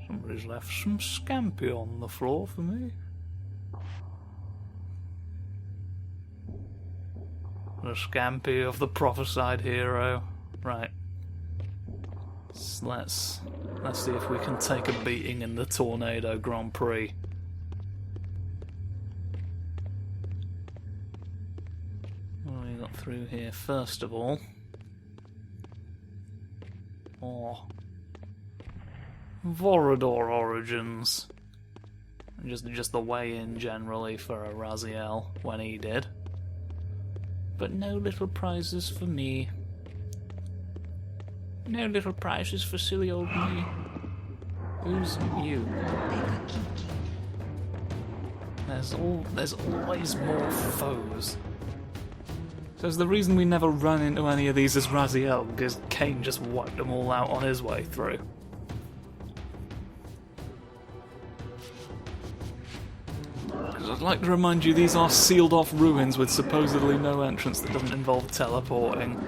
Somebody's left some scampi on the floor for me. The scampi of the prophesied hero. Right. Let's see if we can take a beating in the Tornado Grand Prix. What have we got through here first of all? Oh. Vorador origins. Just the way in generally for a Raziel when he did. But no little prizes for me. No little prizes for silly old me. Who's you? There's always more foes. So is the reason we never run into any of these as Raziel because Kain just wiped them all out on his way through. Because I'd like to remind you these are sealed off ruins with supposedly no entrance that doesn't involve teleporting.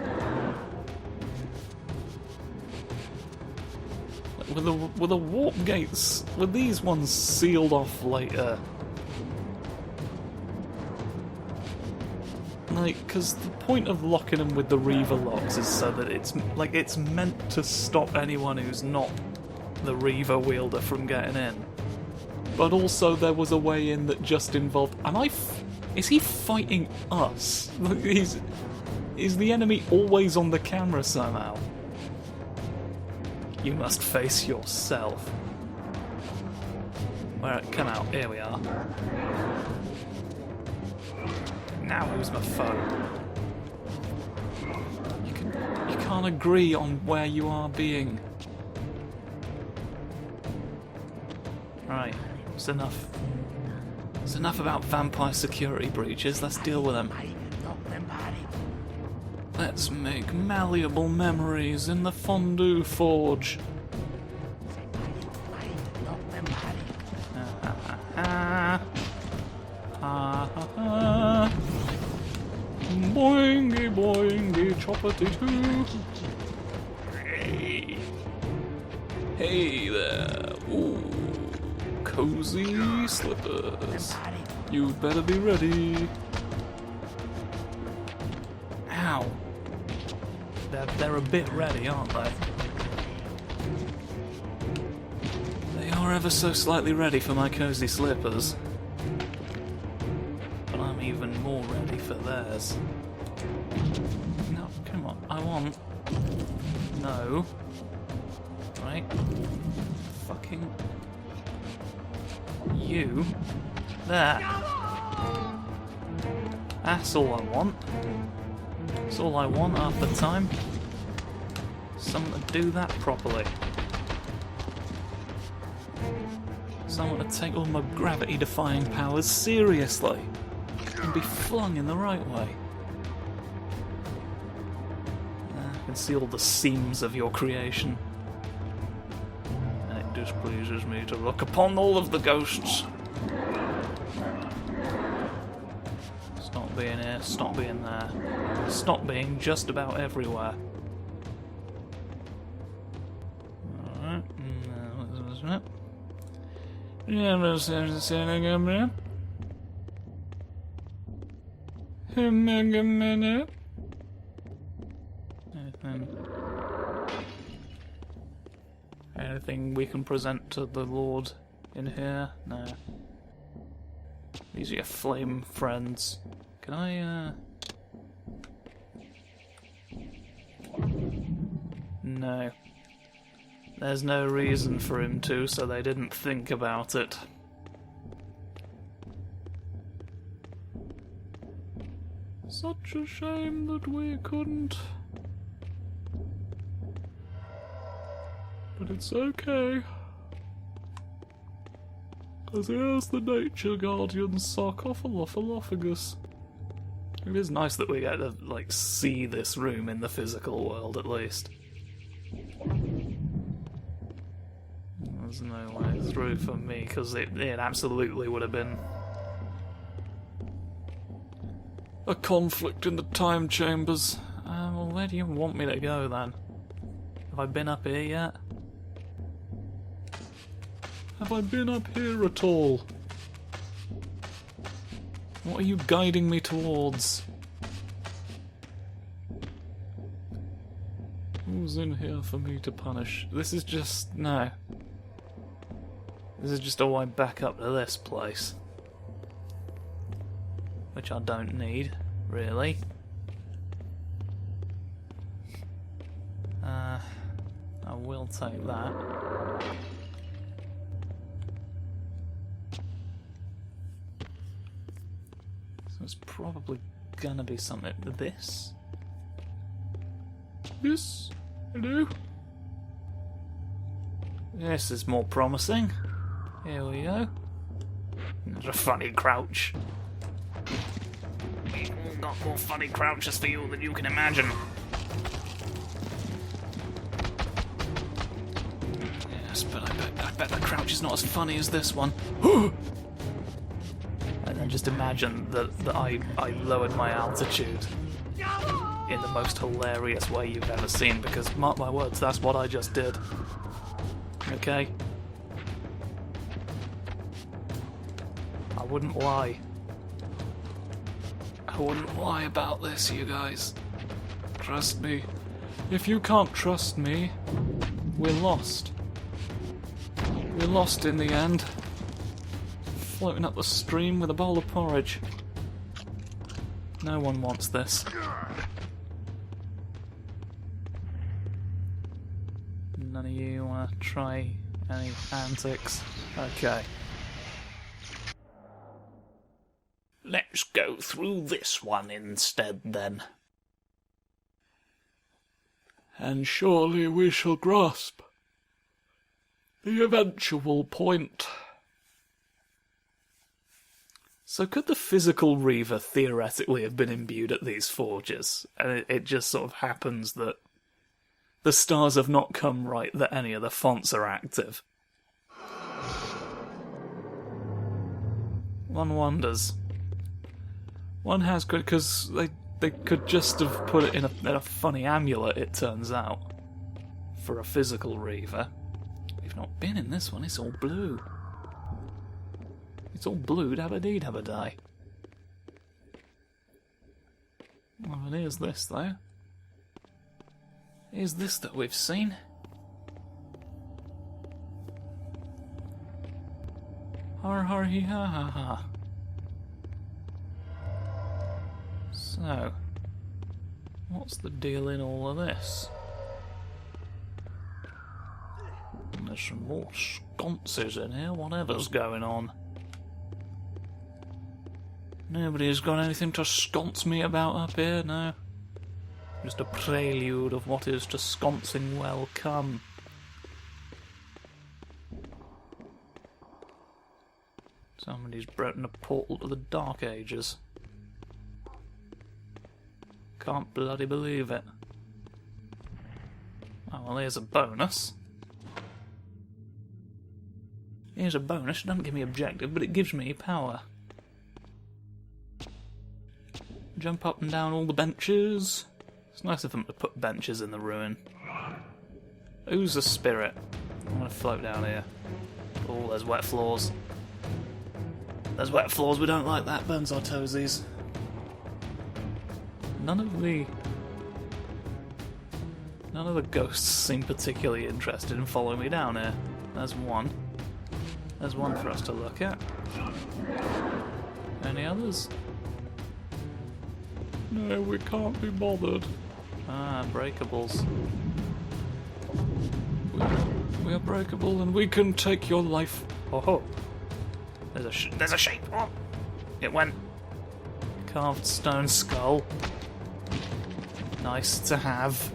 Were the warp gates, were these ones sealed off later? Like, because the point of locking them with the Reaver locks is so that it's meant to stop anyone who's not the Reaver wielder from getting in. But also there was a way in that just involved... is he fighting us? Is the enemy always on the camera somehow? You must face yourself. Where? Come out. Here we are. Now who's my foe? You can't agree on where you are being. Right. It's enough. It's enough about vampire security breaches. Let's deal with them. Let's make malleable memories in the fondue forge. Boingy boingy choppity choo. Hey. Hey there. Ooh. Cozy slippers. You'd better be ready. Ow. They're a bit ready, aren't they? They are ever so slightly ready for my cozy slippers. But I'm even more ready for theirs. No, come on. I want... No. Right. Fucking... You. There. That's all I want. That's all I want half the time. Someone to do that properly. Someone to take all my gravity-defying powers seriously and be flung in the right way. I can see all the seams of your creation. And it displeases me to look upon all of the ghosts. Stop being here, stop being there. Stop being just about everywhere. Alright, what's that? Yeah, there's anything in there. Anything we can present to the Lord in here? No. These are your flame friends. Can I, No. There's no reason for him to, so they didn't think about it. Such a shame that we couldn't. But it's okay. 'Cause here's the Nature Guardian sarcophagus. It is nice that we get to, like, see this room in the physical world, at least. There's no way through for me, because it absolutely would have been a conflict in the time chambers. Well, where do you want me to go, then? Have I been up here yet? Have I been up here at all? What are you guiding me towards? Who's in here for me to punish? This is just... no. This is just a way back up to this place. Which I don't need, really. I will take that. So it's probably gonna be something to this. Yes, hello. This is more promising. Here we go. There's a funny crouch. We've all got more funny crouches for you than you can imagine. Yes, but I bet the crouch is not as funny as this one. And then just imagine that I lowered my altitude in the most hilarious way you've ever seen, because mark my words, that's what I just did. Okay? I wouldn't lie. I wouldn't lie about this, you guys. Trust me. If you can't trust me, we're lost. We're lost in the end. Floating up the stream with a bowl of porridge. No one wants this. None of you want to try any antics? Okay. Let's go through this one instead, then. And surely we shall grasp the eventual point. So could the physical Reaver theoretically have been imbued at these forges? And it just sort of happens that the stars have not come right that any of the fonts are active. One wonders. One has good, because they could just have put it in a funny amulet, it turns out, for a physical Reaver. We've not been in this one, it's all blue. It's all blue, dabba-dee, dabba-die. Well, here's this, though. Here's this that we've seen. Har har he ha ha ha. So, what's the deal in all of this? There's some more sconces in here, whatever's going on. Nobody's got anything to sconce me about up here, no. Just a prelude of what is to sconcing well come. Somebody's broken a portal to the Dark Ages. Can't bloody believe it. Oh, well, here's a bonus. Here's a bonus. It doesn't give me objective, but it gives me power. Jump up and down all the benches. It's nice of them to put benches in the ruin. Who's a spirit? I'm gonna float down here. Oh, there's wet floors. There's wet floors, we don't like that. Burns our toesies. None of the ghosts seem particularly interested in following me down here. There's one. There's one for us to look at. Any others? No, we can't be bothered. Ah, breakables. We are breakable and we can take your life. Oh ho! There's a shape. Oh, it went. Carved stone skull. Nice to have.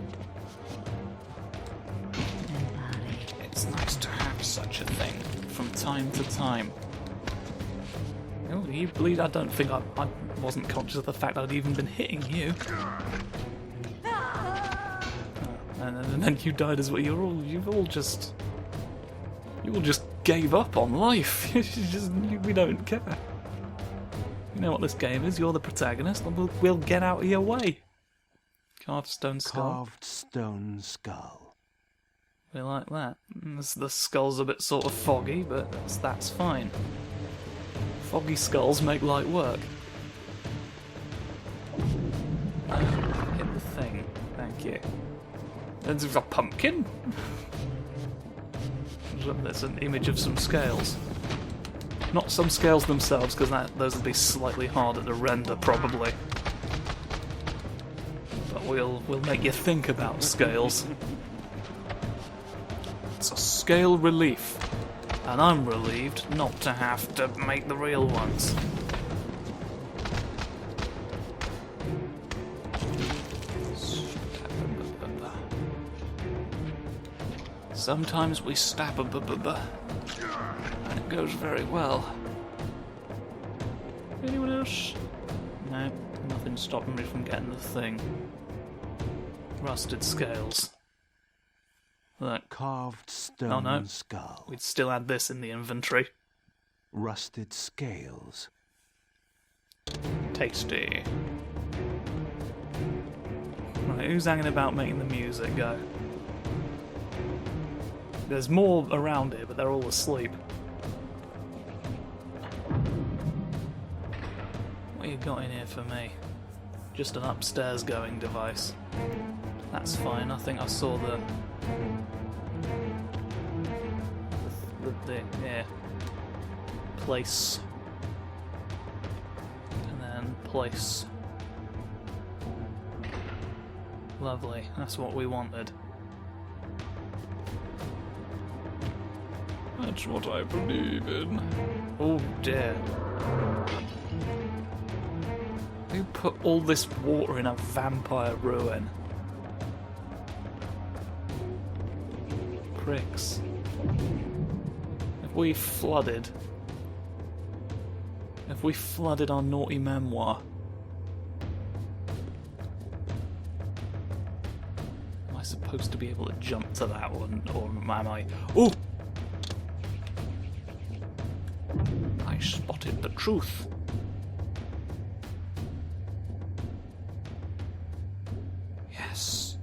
It's nice to have such a thing from time to time. Oh, you bleed. I don't think I wasn't conscious of the fact I'd even been hitting you. And then you died as well. You all just gave up on life. We don't care. You know what this game is. You're the protagonist, and we'll get out of your way. Carved stone skull. Carved stone skull. We like that. The skull's a bit sort of foggy, but that's fine. Foggy skulls make light work. Hit the thing. Thank you. There's a pumpkin? There's an image of some scales. Not some scales themselves, because those would be slightly harder to render, probably. But we'll make you think about scales. It's a scale relief, and I'm relieved not to have to make the real ones. Sometimes we stab a and it goes very well. Anyone else? No, nothing stopping me from getting the thing. Rusted scales. Look. Carved stone skull. We'd still add this in the inventory. Rusted scales. Tasty. Right, who's hanging about making the music go? There's more around here, but they're all asleep. What you got in here for me? Just an upstairs going device. That's fine. I think I saw the place. And then place. Lovely. That's what we wanted. That's what I believe in. Oh dear. Who put all this water in a vampire ruin? Pricks. If we flooded our naughty memoir, am I supposed to be able to jump to that one, or am I? Oh! I spotted the truth. Yes.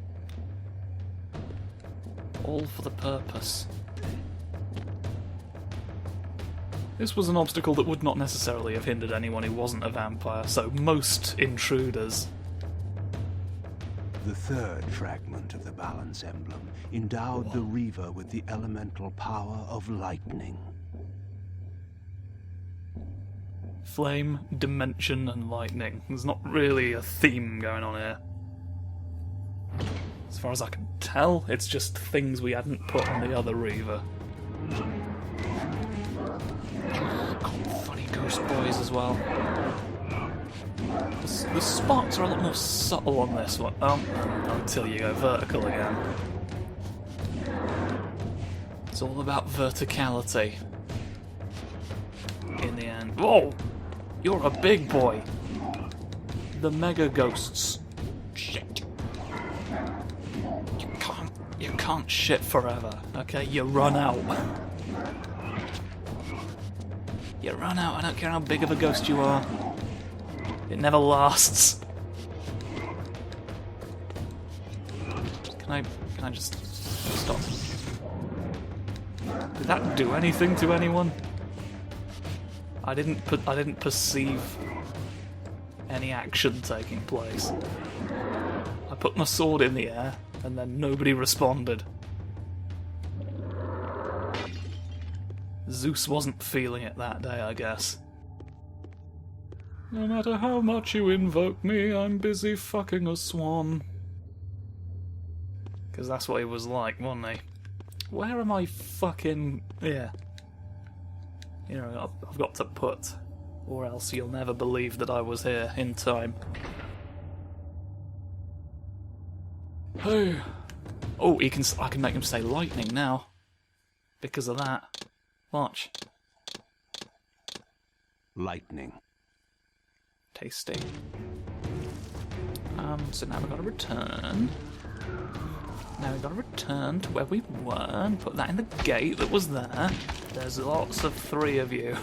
All for the purpose. This was an obstacle that would not necessarily have hindered anyone who wasn't a vampire, so most intruders. The third fragment of the balance emblem endowed the Reaver with the elemental power of lightning. Flame, dimension, and lightning. There's not really a theme going on here. As far as I can tell, it's just things we hadn't put on the other Reaver. Funny ghost boys as well. The sparks are a lot more subtle on this one. Until you go vertical again. It's all about verticality. In the end. Whoa! You're a big boy! The mega ghosts. Shit. You can't shit forever, okay? You run out. You run out, I don't care how big of a ghost you are. It never lasts. Can I just stop? Did that do anything to anyone? I didn't perceive any action taking place. I put my sword in the air and then nobody responded. Zeus wasn't feeling it that day, I guess. No matter how much you invoke me, I'm busy fucking a swan. Because that's what he was like, wasn't he? Where am I fucking... yeah. You know, I've got to put, or else you'll never believe that I was here in time. Oh, I can make him say lightning now. Because of that. Watch. Lightning. Tasty. So now we've got to return. Now we've got to return to where we were and put that in the gate that was there. There's lots of three of you.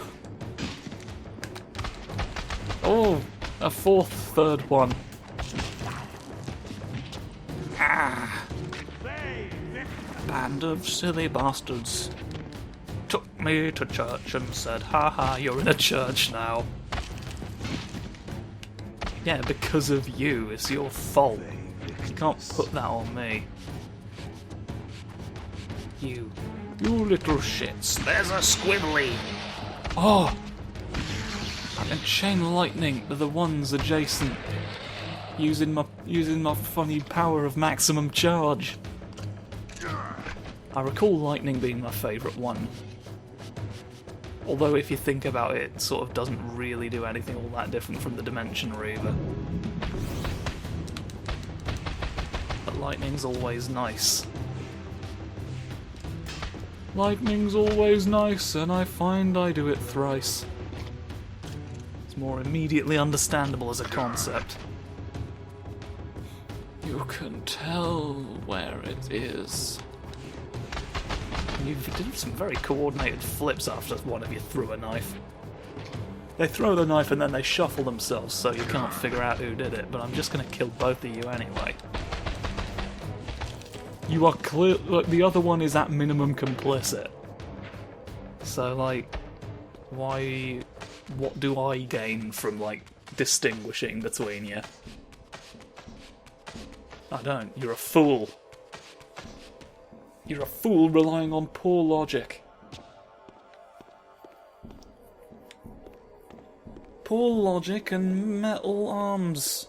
Oh, a third one. Ah. band of silly bastards took me to church and said, haha, you're in a church now. Yeah, because of you. It's your fault. You can't put that on me. You little shits. There's a squibbly. Oh! And chain lightning are the ones adjacent. Using my funny power of maximum charge. I recall lightning being my favourite one. Although if you think about it, it sort of doesn't really do anything all that different from the Dimension Reaver. But lightning's always nice. Lightning's always nice, and I find I do it thrice. It's more immediately understandable as a concept. You can tell where it is. You did some very coordinated flips after one of you threw a knife. They throw the knife and then they shuffle themselves so you can't figure out who did it, but I'm just going to kill both of you anyway. You are clear. Look, the other one is at minimum complicit. So, like, why. What do I gain from, like, distinguishing between you? I don't. You're a fool. You're a fool relying on poor logic. Poor logic and metal arms.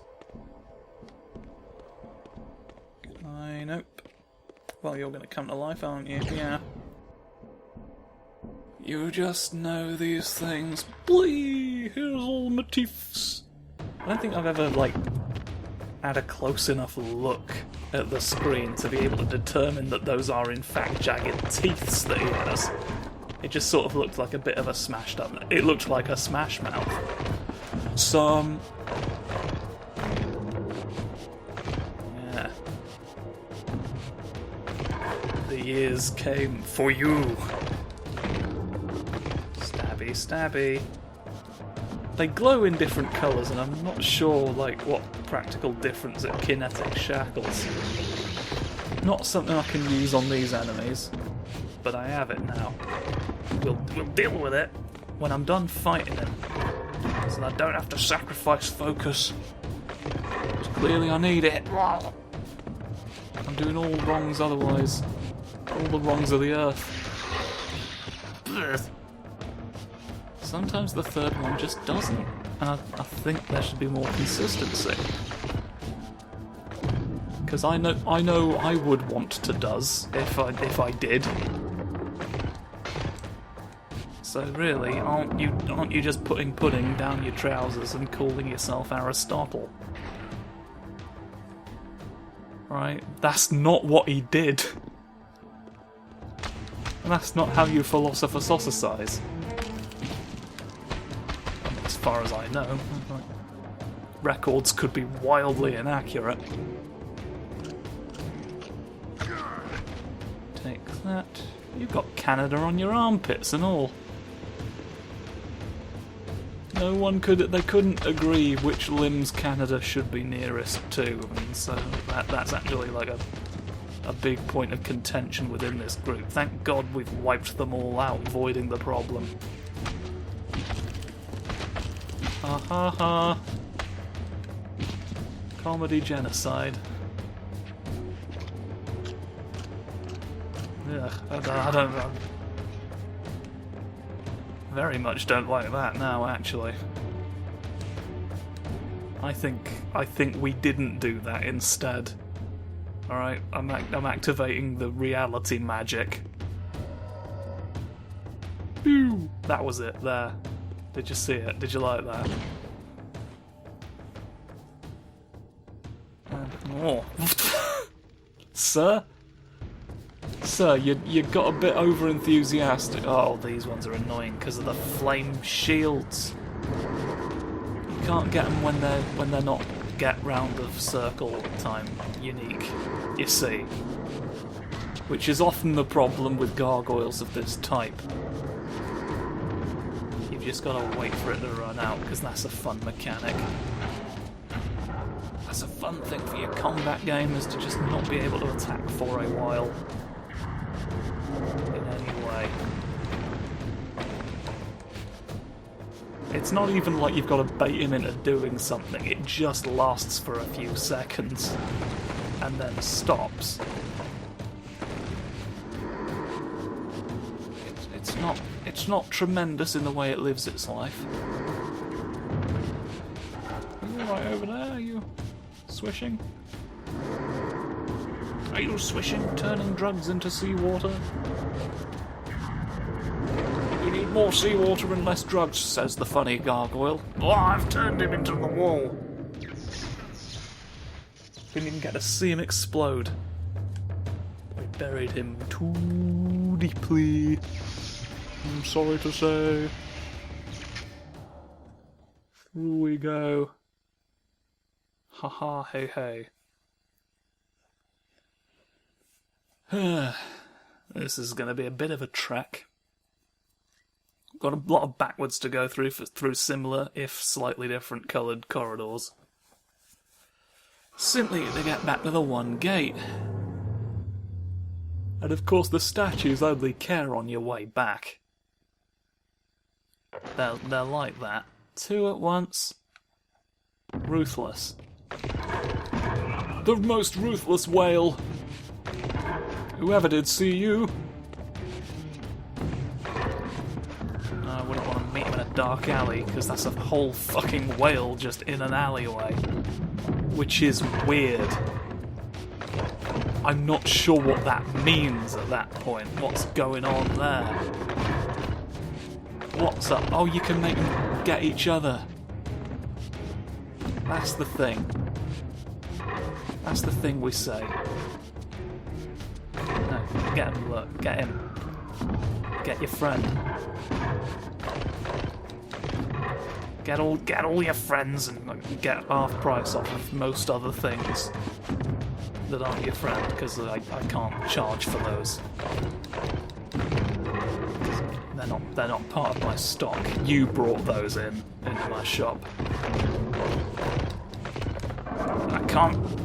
Nope. Well, you're going to come to life, aren't you? Yeah. You just know these things. Blee! Here's all my teeths. I don't think I've ever, like, had a close enough look at the screen to be able to determine that those are in fact jagged teeths that he has. It just sort of looked like a bit of a smashed up. It looked like a smash mouth. Yeah. The years came for you. Stabby, stabby. They glow in different colours, and I'm not sure, like, what practical difference at kinetic shackles. Not something I can use on these enemies, but I have it now. We'll deal with it when I'm done fighting him, so I don't have to sacrifice focus. Because clearly I need it. I'm doing all wrongs otherwise. All the wrongs of the earth. Sometimes the third one just doesn't, and I think there should be more consistency. Because I know I would want to does if I did. So really, aren't you just putting pudding down your trousers and calling yourself Aristotle? Right? That's not what he did. And that's not how you philosopher-socialise. As far as I know. Records could be wildly inaccurate. Take that. You've got Canada on your armpits and all. No one they couldn't agree which limbs Canada should be nearest to, and so that's actually like a big point of contention within this group. Thank God we've wiped them all out, voiding the problem. Ha ha ha. Comedy genocide. Ugh, I don't very much don't like that now, actually. I think we didn't do that instead. Alright, I'm activating the reality magic. Pew! That was it, there. Did you see it? Did you like that? Oh. Sir? Sir, you got a bit over-enthusiastic. Oh, these ones are annoying because of the flame shields. You can't get them when they're not get round of circle time unique, you see. Which is often the problem with gargoyles of this type. You've just got to wait for it to run out, because that's a fun mechanic. That's a fun thing for your combat game, is to just not be able to attack for a while. in any way. It's not even like you've got to bait him into doing something, it just lasts for a few seconds and then stops. It's not tremendous in the way it lives its life. Are you right over there? Are you swishing? Are you swishing, turning drugs into seawater? We need more seawater and less drugs, says the funny gargoyle. Oh, I've turned him into the wall. Didn't even get to see him explode. We buried him too deeply. I'm sorry to say. Through we go. Haha, hey hey. This is going to be a bit of a trek. Got a lot of backwards to go through similar, if slightly different, coloured corridors. Simply to get back to the one gate. And of course the statues only care on your way back. They're like that. Two at once. Ruthless. The most ruthless whale. Whoever did see you. I wouldn't want to meet him in a dark alley, because that's a whole fucking whale just in an alleyway. Which is weird. I'm not sure what that means at that point. What's going on there? What's up? Oh, you can make them get each other. That's the thing. That's the thing we say. No, get him, look. Get him. Get your friend. Get all your friends and get half price off of most other things that aren't your friend, because I can't charge for those. They're not part of my stock. You brought those into my shop.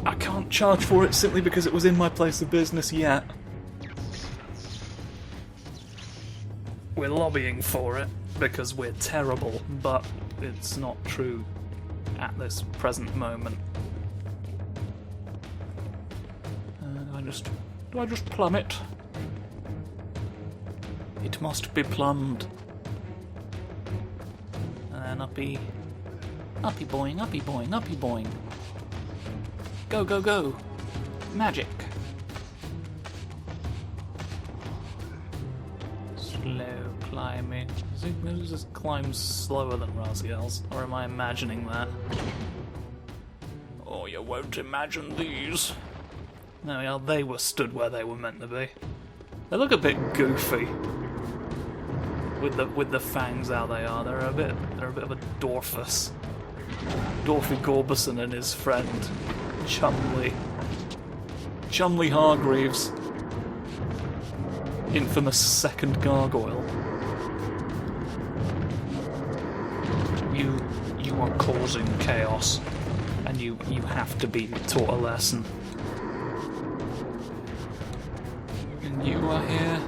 I can't charge for it simply because it was in my place of business yet. We're lobbying for it because we're terrible, but it's not true at this present moment. Do I just plumb it? It must be plumbed. And uppy boing, uppy boing, uppy boing. Go, go, go. Magic. Slow climbing. Does this climb slower than Raziel's? Or am I imagining that? Oh, you won't imagine these. No, yeah, they were stood where they were meant to be. They look a bit goofy. With the fangs how they are. They're a bit of a Dorfus. Dorfy Gorberson and his friend Chumley Hargreaves, infamous second gargoyle. You are causing chaos, and you have to be taught a lesson. And you are here.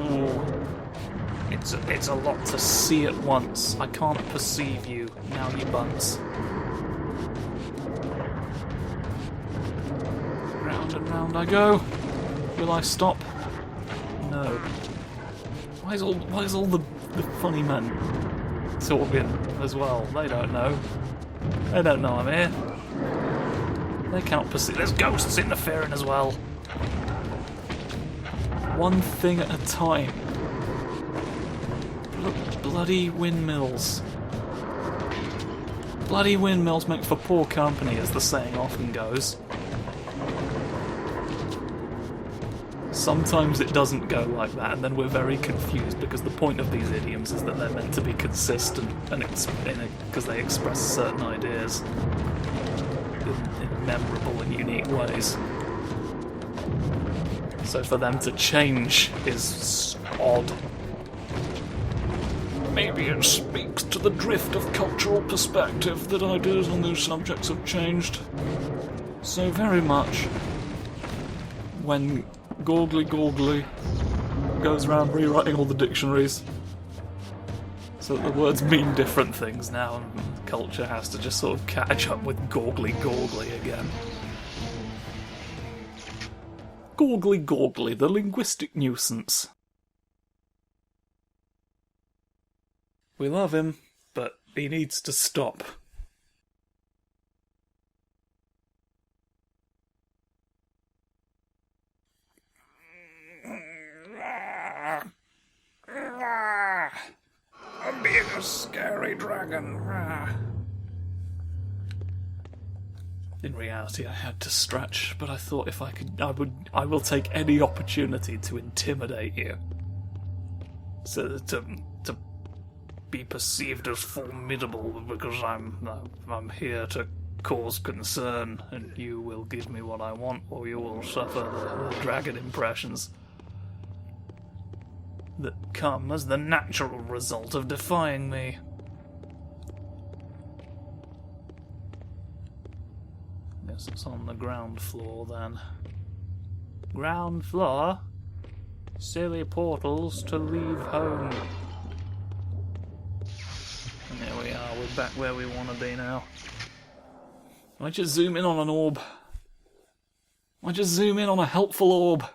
Oh. It's a lot to see at once. I can't perceive you, now you bunts. Round and round I go. Will I stop? No. Why is all the funny men talking as well? They don't know. They don't know I'm here. They can't perceive. There's ghosts interfering as well. One thing at a time. Bloody windmills. Bloody windmills make for poor company, as the saying often goes. Sometimes it doesn't go like that, and then we're very confused, because the point of these idioms is that they're meant to be consistent, and because they express certain ideas in memorable and unique ways. So for them to change is odd. Maybe it speaks to the drift of cultural perspective that ideas on these subjects have changed so very much when Gorgly goes around rewriting all the dictionaries so that the words mean different things now, and culture has to just sort of catch up with Gorgly again. Gorgly, the linguistic nuisance. We love him, but he needs to stop. I'm being a scary dragon. In reality, I had to stretch, but I thought if I could, I will take any opportunity to intimidate you, so to be perceived as formidable, because I'm here to cause concern, and you will give me what I want, or you will suffer the dragon impressions that come as the natural result of defying me. Guess it's on the ground floor then. Ground floor? Silly portals to leave home. And there we are, we're back where we want to be now. Why just zoom in on an orb? Why just zoom in on a helpful orb?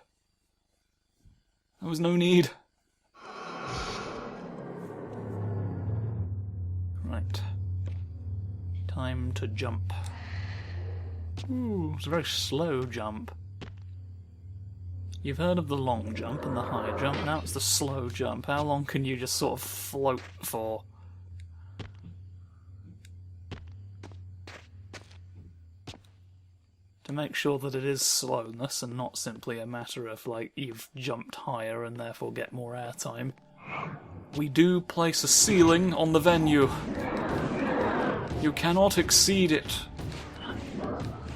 There was no need. Right. Time to jump. Ooh, it's a very slow jump. You've heard of the long jump and the high jump, now it's the slow jump. How long can you just sort of float for? To make sure that it is slowness and not simply a matter of, like, you've jumped higher and therefore get more airtime, we do place a ceiling on the venue. You cannot exceed it.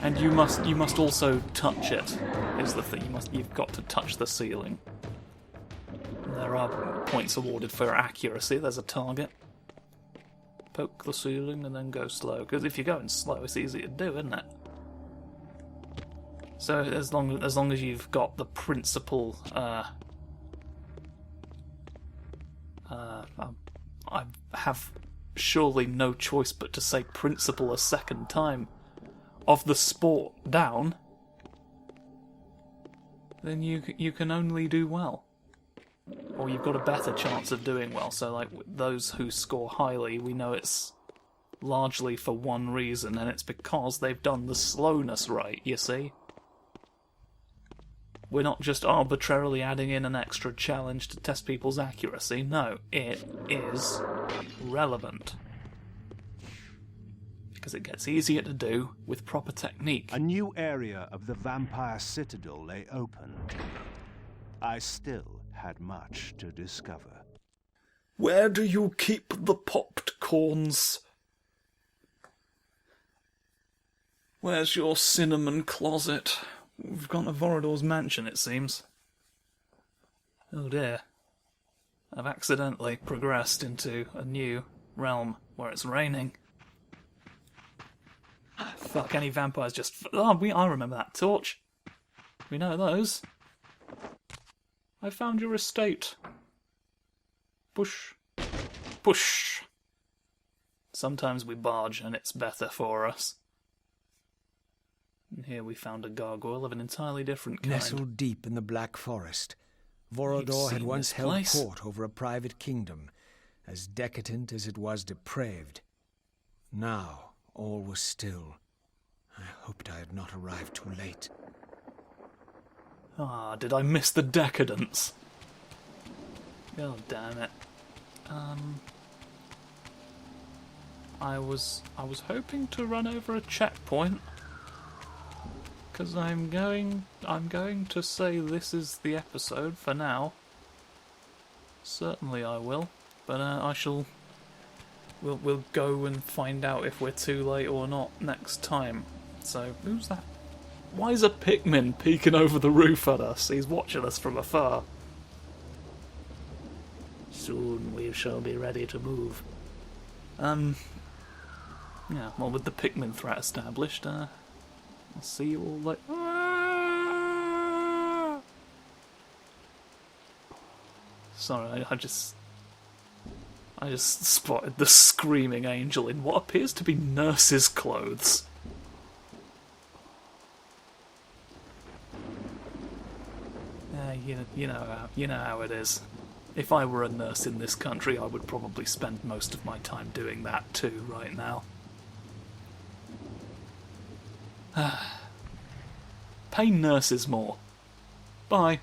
And you must also touch it, is the thing. You've got to touch the ceiling. There are points awarded for accuracy. There's a target. Poke the ceiling and then go slow. Because if you're going slow, it's easy to do, isn't it? So as long as you've got the principle, I have surely no choice but to say principle a second time, of the sport down, then you can only do well. Or you've got a better chance of doing well. So like those who score highly, we know it's largely for one reason, and it's because they've done the slowness right, you see? We're not just arbitrarily adding in an extra challenge to test people's accuracy. No, it is relevant. Because it gets easier to do with proper technique. A new area of the vampire citadel lay open. I still had much to discover. Where do you keep the popped corns? Where's your cinnamon closet? We've gone to Vorador's mansion, it seems. Oh dear. I've accidentally progressed into a new realm where it's raining. Fuck, any vampires just... I remember that torch. We know those. I found your estate. Push. Push. Sometimes we barge and it's better for us. And here we found a gargoyle of an entirely different kind. Nestled deep in the Black Forest, Vorador had once held court over a private kingdom, as decadent as it was depraved. Now, all was still. I hoped I had not arrived too late. Ah, did I miss the decadence? God damn it. I was hoping to run over a checkpoint. Because I'm going to say this is the episode for now. Certainly I will. But we'll go and find out if we're too late or not next time. So, who's that? Why is a Pikmin peeking over the roof at us? He's watching us from afar. Soon we shall be ready to move. Yeah, well, with the Pikmin threat established, I'll see you all later. Sorry, I just spotted the screaming angel in what appears to be nurse's clothes. You know how it is. If I were a nurse in this country, I would probably spend most of my time doing that too right now. Pay nurses more. Bye.